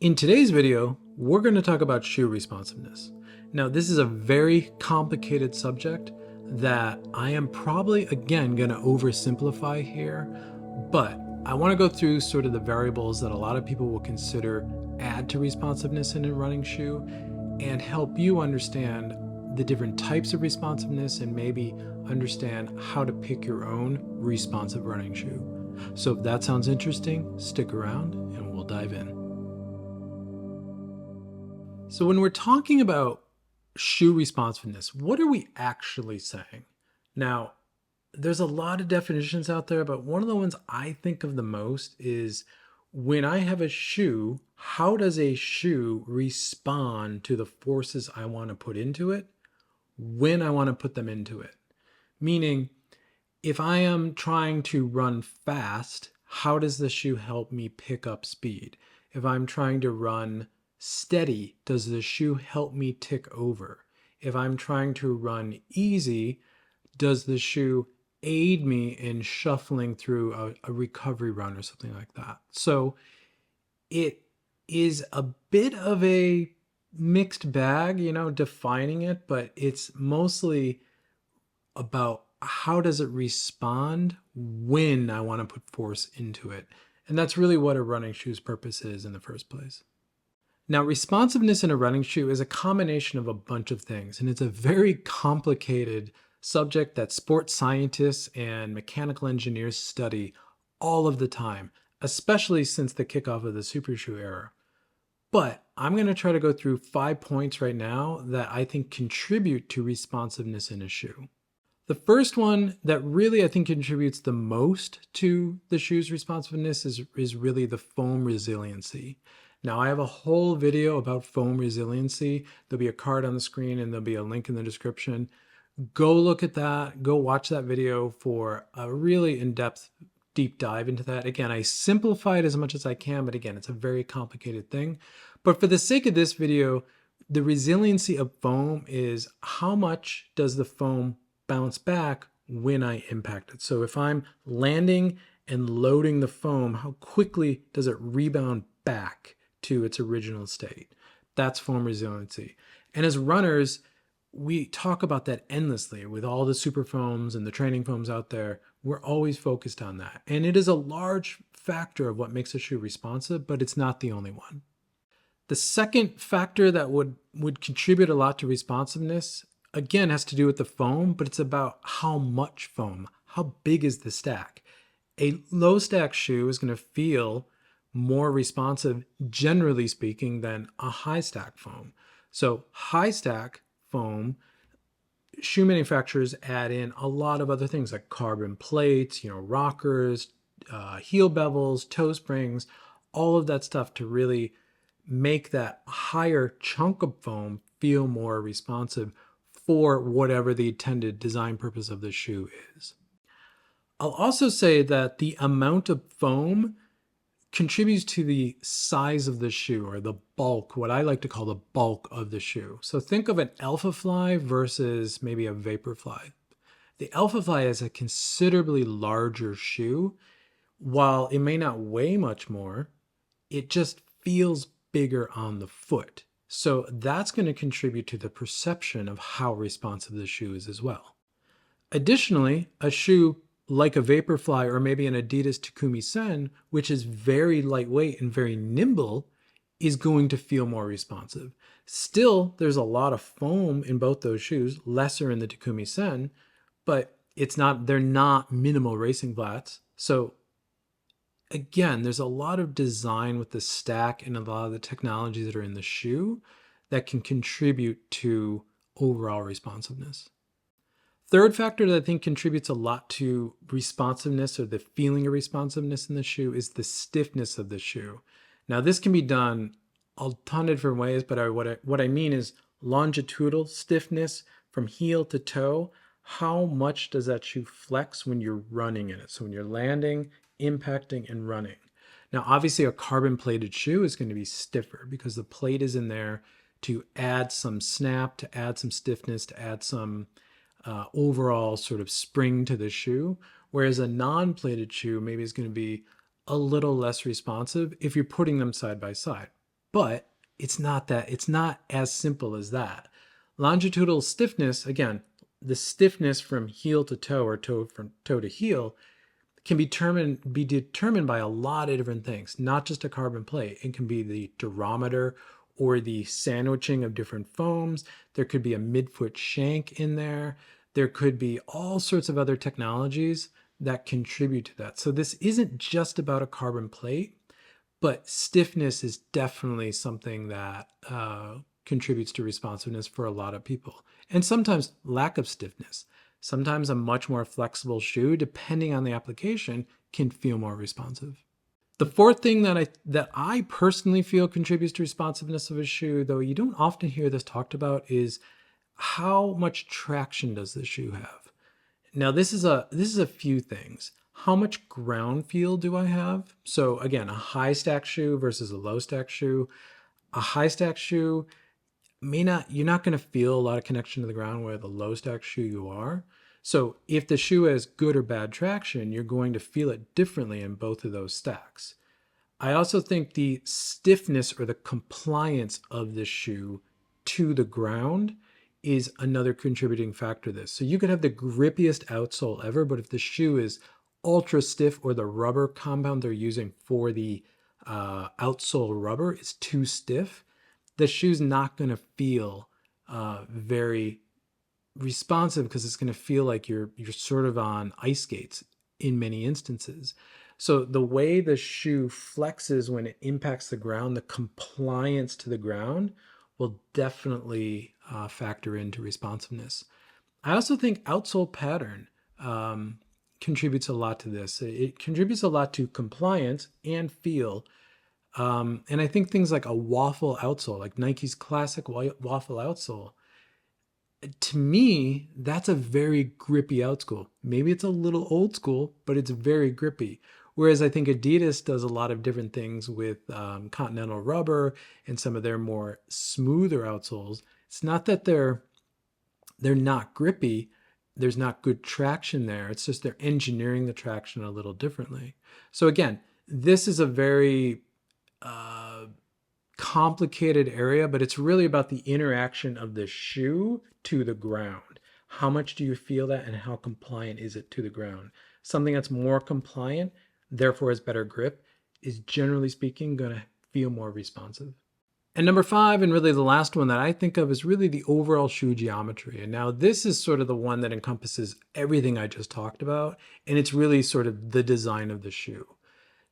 In today's video, we're going to talk about shoe responsiveness. Now, this is a very complicated subject that I am probably, again, going to oversimplify here, but I want to go through sort of the variables that a lot of people will consider add to responsiveness in a running shoe and help you understand the different types of responsiveness and maybe understand how to pick your own responsive running shoe. So if that sounds interesting, stick around and we'll dive in. So when we're talking about shoe responsiveness, what are we actually saying? Now, there's a lot of definitions out there, but one of the ones I think of the most is when I have a shoe, how does a shoe respond to the forces I want to put into it when I want to put them into it? Meaning, if I am trying to run fast, how does the shoe help me pick up speed? If I'm trying to run steady, does the shoe help me tick over? If I'm trying to run easy, does the shoe aid me in shuffling through a recovery run or something like that? So it is a bit of a mixed bag, defining it, but it's mostly about how does it respond when I want to put force into it. And that's really what a running shoe's purpose is in the first place. Now, responsiveness in a running shoe is a combination of a bunch of things, and it's a very complicated subject that sports scientists and mechanical engineers study all of the time, especially since the kickoff of the super shoe era. But I'm going to try to go through 5 points right now that I think contribute to responsiveness in a shoe. The first one that really I think contributes the most to the shoe's responsiveness is really the foam resiliency. Now, I have a whole video about foam resiliency. There'll be a card on the screen and there'll be a link in the description. Go look at that. Go watch that video for a really in-depth, deep dive into that. Again, I simplify it as much as I can, but again, it's a very complicated thing. But for the sake of this video, the resiliency of foam is how much does the foam bounce back when I impact it. So if I'm landing and loading the foam, how quickly does it rebound back to its original state? That's foam resiliency. And as runners, we talk about that endlessly with all the super foams and the training foams out there. We're always focused on that. And it is a large factor of what makes a shoe responsive, but it's not the only one. The second factor that would contribute a lot to responsiveness, again, has to do with the foam, but it's about how much foam, how big is the stack. A low stack shoe is going to feel more responsive, generally speaking, than a high stack foam. So high stack foam, shoe manufacturers add in a lot of other things like carbon plates, rockers, heel bevels, toe springs, all of that stuff to really make that higher chunk of foam feel more responsive for whatever the intended design purpose of the shoe is. I'll also say that the amount of foam contributes to the size of the shoe, or the bulk, what I like to call the bulk of the shoe. So think of an Alpha Fly versus maybe a Vaporfly. The Alpha Fly is a considerably larger shoe. While it may not weigh much more, it just feels bigger on the foot. So that's going to contribute to the perception of how responsive the shoe is as well. Additionally, a shoe like a Vaporfly or maybe an Adidas Takumi Sen, which is very lightweight and very nimble, is going to feel more responsive. Still, there's a lot of foam in both those shoes, lesser in the Takumi Sen, but they're not minimal racing flats. So again, there's a lot of design with the stack and a lot of the technologies that are in the shoe that can contribute to overall responsiveness. Third factor that I think contributes a lot to responsiveness, or the feeling of responsiveness in the shoe, is the stiffness of the shoe. Now, this can be done a ton of different ways, but what I mean is longitudinal stiffness from heel to toe. How much does that shoe flex when you're running in it? So when you're landing, impacting, and running. Now, obviously, a carbon-plated shoe is going to be stiffer because the plate is in there to add some snap, to add some stiffness, to add some overall sort of spring to the shoe, whereas a non-plated shoe maybe is going to be a little less responsive if you're putting them side by side. But it's not as simple as that. Longitudinal stiffness, again, the stiffness from heel to toe or toe from toe to heel can be determined by a lot of different things, not just a carbon plate. It can be the durometer or the sandwiching of different foams. There could be a midfoot shank in there. There could be all sorts of other technologies that contribute to that. So this isn't just about a carbon plate, but stiffness is definitely something that contributes to responsiveness for a lot of people. And sometimes lack of stiffness. Sometimes a much more flexible shoe, depending on the application, can feel more responsive. The fourth thing that I personally feel contributes to responsiveness of a shoe, though you don't often hear this talked about, is how much traction does the shoe have? Now this is a few things. How much ground feel do I have? So again, a high stack shoe versus a low stack shoe. A high stack shoe you're not going to feel a lot of connection to the ground, where the low stack shoe you are. So if the shoe has good or bad traction, you're going to feel it differently in both of those stacks. I also think the stiffness or the compliance of the shoe to the ground is another contributing factor to this. So you could have the grippiest outsole ever, but if the shoe is ultra stiff or the rubber compound they're using for the outsole rubber is too stiff, the shoe's not going to feel very responsive, because it's going to feel like you're sort of on ice skates in many instances. So the way the shoe flexes when it impacts the ground, the compliance to the ground will definitely factor into responsiveness. I also think outsole pattern contributes a lot to this. It contributes a lot to compliance and feel. And I think things like a waffle outsole, like Nike's classic waffle outsole, to me, that's a very grippy outsole. Maybe it's a little old school, but it's very grippy. Whereas I think Adidas does a lot of different things with Continental rubber and some of their more smoother outsoles. It's not that they're not grippy. There's not good traction there. It's just they're engineering the traction a little differently. So again, this is a very complicated area, but it's really about the interaction of the shoe to the ground. How much do you feel that, and how compliant is it to the ground? Something that's more compliant, therefore has better grip, is generally speaking going to feel more responsive. And number 5, and really the last one that I think of, is really the overall shoe geometry. And now this is sort of the one that encompasses everything I just talked about, and it's really sort of the design of the shoe.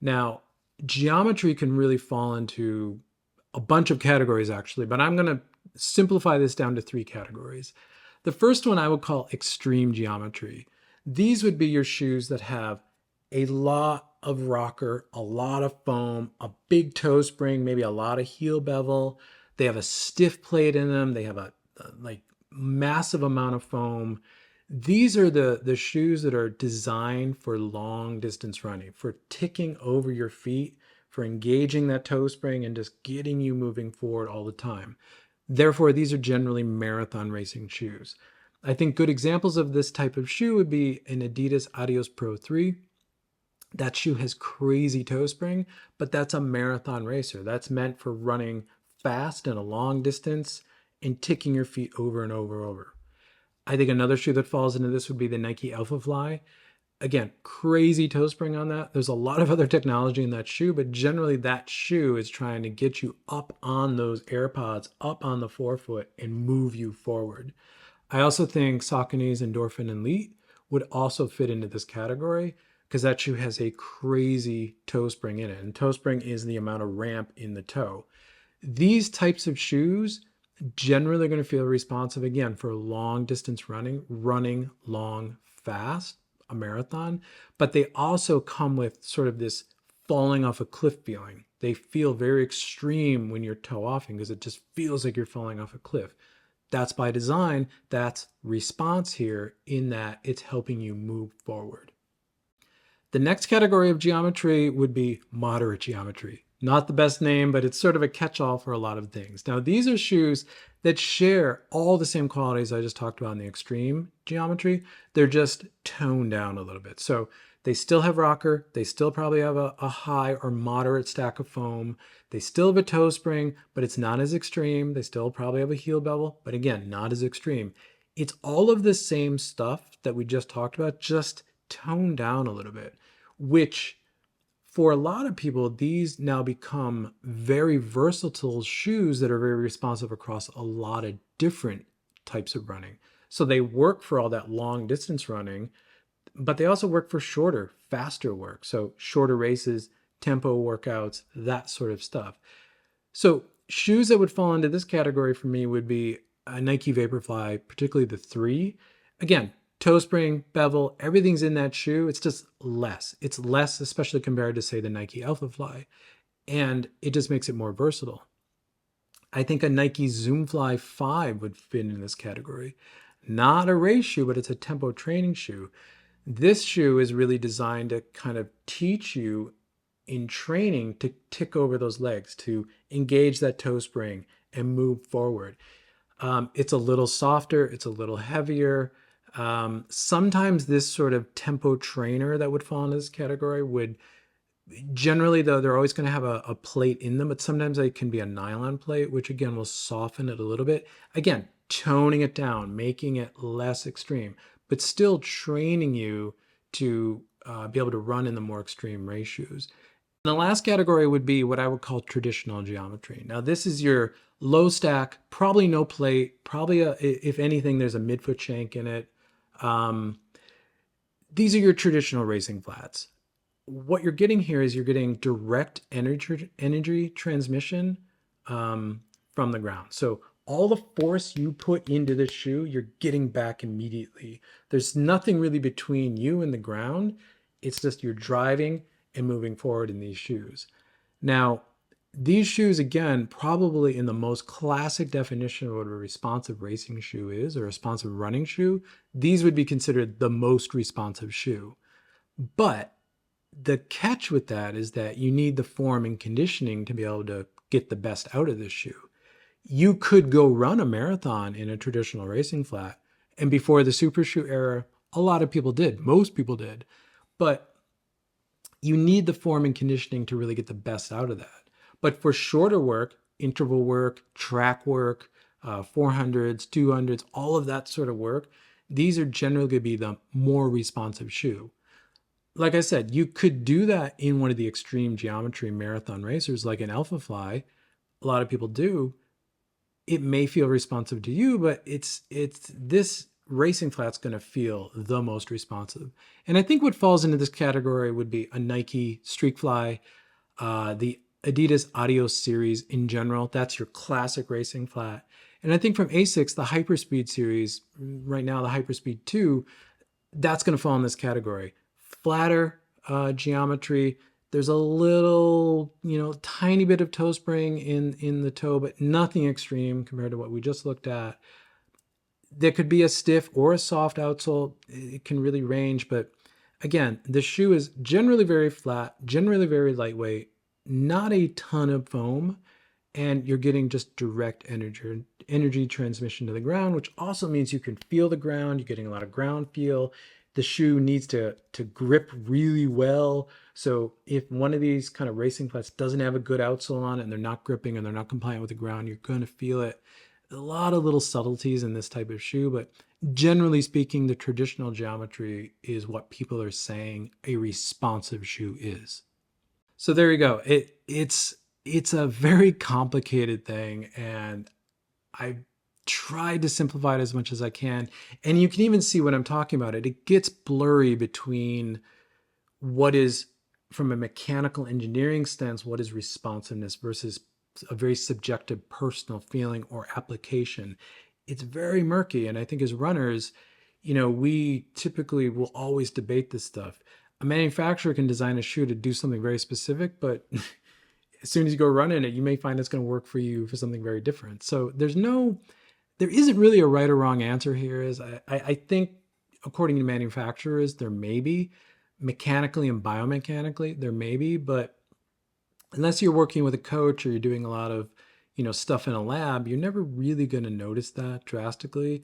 Now, geometry can really fall into a bunch of categories actually, but I'm going to simplify this down to 3 categories. The first one I would call extreme geometry. These would be your shoes that have a lot of rocker, a lot of foam, a big toe spring, maybe a lot of heel bevel. They have a stiff plate in them. They have a like massive amount of foam. These are the shoes that are designed for long distance running, for ticking over your feet, for engaging that toe spring and just getting you moving forward all the time. Therefore, these are generally marathon racing shoes. I think good examples of this type of shoe would be an Adidas Adios Pro 3. That shoe has crazy toe spring, but that's a marathon racer. That's meant for running fast and a long distance and ticking your feet over and over and over. I think another shoe that falls into this would be the Nike Alpha Fly. Again, crazy toe spring on that. There's a lot of other technology in that shoe, but generally that shoe is trying to get you up on those AirPods, up on the forefoot, and move you forward. I also think Saucony's Endorphin Elite would also fit into this category, because that shoe has a crazy toe spring in it. And toe spring is the amount of ramp in the toe. These types of shoes generally are going to feel responsive, again, for long distance running long, fast, a marathon, but they also come with sort of this falling off a cliff feeling. They feel very extreme when you're toe offing, because it just feels like you're falling off a cliff. That's by design. That's response here, in that it's helping you move forward. The next category of geometry would be moderate geometry. Not the best name, but it's sort of a catch-all for a lot of things. Now, these are shoes that share all the same qualities I just talked about in the extreme geometry. They're just toned down a little bit. So They still have rocker. They still probably have a high or moderate stack of foam. They still have a toe spring, but it's not as extreme. They still probably have a heel bevel, but again, not as extreme. It's all of the same stuff that we just talked about, just toned down a little bit, which for a lot of people, these now become very versatile shoes that are very responsive across a lot of different types of running. So they work for all that long distance running, but they also work for shorter, faster work. So shorter races, tempo workouts, that sort of stuff. So shoes that would fall into this category for me would be a Nike Vaporfly, particularly the 3. Again, toe spring, bevel, everything's in that shoe. It's just less. It's less, especially compared to, say, the Nike Alphafly. And it just makes it more versatile. I think a Nike Zoomfly 5 would fit in this category. Not a race shoe, but it's a tempo training shoe. This shoe is really designed to kind of teach you in training to tick over those legs, to engage that toe spring and move forward. It's a little softer, it's a little heavier. Sometimes this sort of tempo trainer that would fall into this category would generally, though, they're always going to have a plate in them, but sometimes they can be a nylon plate, which again will soften it a little bit. Again, toning it down, making it less extreme, but still training you to be able to run in the more extreme race shoes. And the last category would be what I would call traditional geometry. Now, this is your low stack, probably no plate, probably if anything, there's a midfoot shank in it. These are your traditional racing flats. What you're getting here is you're getting direct energy transmission from the ground. So all the force you put into this shoe, you're getting back immediately. There's nothing really between you and the ground. It's just you're driving and moving forward in these shoes. Now, these shoes, again, probably in the most classic definition of what a responsive racing shoe is, or a responsive running shoe, these would be considered the most responsive shoe. But the catch with that is that you need the form and conditioning to be able to get the best out of this shoe. You could go run a marathon in a traditional racing flat, and before the super shoe era, a lot of people did, most people did, but you need the form and conditioning to really get the best out of that. But for shorter work, interval work, track work, 400s, 200s, all of that sort of work, these are generally going to be the more responsive shoe. Like I said, you could do that in one of the extreme geometry marathon racers, like an Alphafly. A lot of people do. It may feel responsive to you, but it's this racing flat's going to feel the most responsive. And I think what falls into this category would be a Nike Streakfly, the Adidas Adios series in general. That's your classic racing flat. And I think from Asics, the Hyperspeed series, right now the Hyperspeed 2, that's going to fall in this category. Flatter geometry. There's a little, tiny bit of toe spring in the toe, but nothing extreme compared to what we just looked at. There could be a stiff or a soft outsole. It can really range, but again, the shoe is generally very flat, generally very lightweight, not a ton of foam, and you're getting just direct energy transmission to the ground, which also means you can feel the ground. You're getting a lot of ground feel. The shoe needs to grip really well. So if one of these kind of racing flats doesn't have a good outsole on it and they're not gripping and they're not compliant with the ground, you're going to feel it. A lot of little subtleties in this type of shoe, but generally speaking, the traditional geometry is what people are saying a responsive shoe is. So there you go. It's a very complicated thing, and I tried to simplify it as much as I can. And you can even see when I'm talking about it, it gets blurry between what is, from a mechanical engineering stance, what is responsiveness versus a very subjective personal feeling or application. It's very murky. And I think as runners, we typically will always debate this stuff. A manufacturer can design a shoe to do something very specific, but as soon as you go run in it, you may find it's going to work for you for something very different. So there isn't really a right or wrong answer here. I think, according to manufacturers, there may be. Mechanically and biomechanically, there may be, but unless you're working with a coach or you're doing a lot of, stuff in a lab, you're never really going to notice that drastically.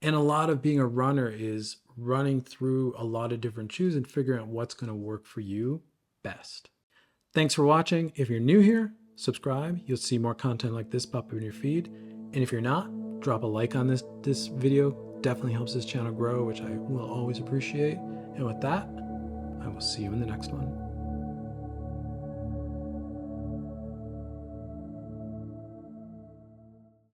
And a lot of being a runner is running through a lot of different shoes and figuring out what's going to work for you best. Thanks for watching. If you're new here, subscribe. You'll see more content like this pop up in your feed. And if you're not, drop a like on this video. Definitely helps this channel grow, which I will always appreciate. And with that, I will see you in the next one.